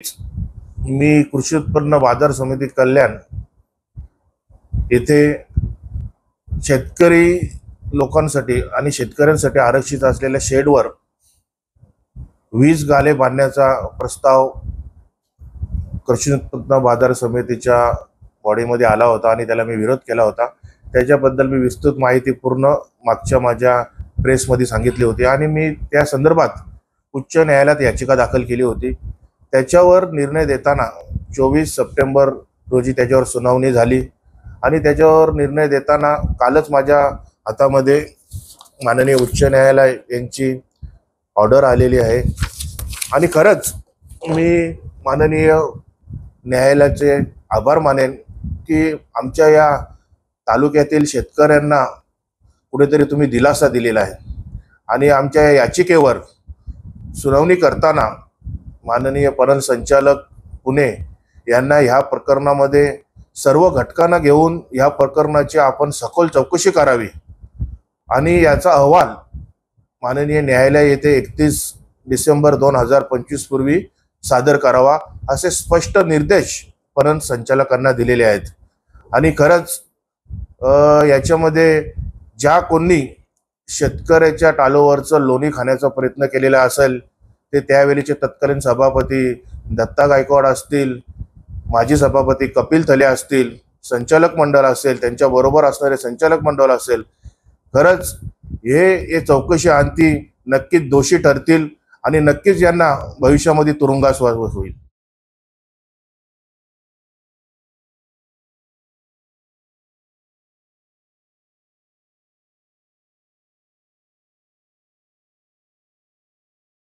मी कृषी उत्पन्न बाजार समिती कल्याण येथे शेतकरी लोकांसाठी आणि शेतकऱ्यांसाठी आरक्षित असलेल्या शेडवर वीज गाले बांधण्याचा प्रस्ताव कृषी उत्पन्न बाजार समितीच्या बॉडीमध्ये आला होता आणि त्याला मी विरोध केला होता। त्याच्याबद्दल मी विस्तृत माहिती पूर्ण मागच्या माझ्या प्रेसमध्ये सांगितली होती आणि मी त्या संदर्भात उच्च न्यायालयात याचिका दाखल केली होती। त्याच्यावर निर्णय देताना 24 सप्टेंबर रोजी त्याच्यावर सुनावणी झाली आणि त्याच्यावर निर्णय देताना कालच माझ्या हातामध्ये माननीय उच्च न्यायालय यांची ऑर्डर आलेली आहे आणि खरंच मी माननीय न्यायालयाचे आभार मानेन की आमच्या या तालुक्यातील शेतकऱ्यांना कुठेतरी तुम्ही दिलासा दिलेला आहे आणि आमच्या या याचिकेवर सुनावणी करताना माननीय पणन संचालक पुणे यांना ह्या प्रकरणामध्ये सर्व घटकांना घेऊन ह्या प्रकरणाची आपण सखोल चौकशी करावी आणि याचा अहवाल माननीय न्यायालय येथे 31 डिसेंबर 2025 पूर्वी सादर करावा असे स्पष्ट निर्देश पणन संचालकांना दिलेले आहेत। आणि खरंच याच्यामध्ये ज्या कोणी शेतकऱ्याच्या टालोवरचं लोणी खाण्याचा प्रयत्न केलेला असेल ते त्यावेळेचे तत्कालीन सभापती दत्ता गायकवाड असतील, माजी सभापती कपिल थले असतील, संचालक मंडळ असेल, त्यांच्या बरोबर असणारे संचालक मंडळ असेल, खरंच हे चौकशी अंती नक्कीच दोषी ठरतील आणि नक्कीच यांना भविष्यामध्ये तुरुंगवास होईल।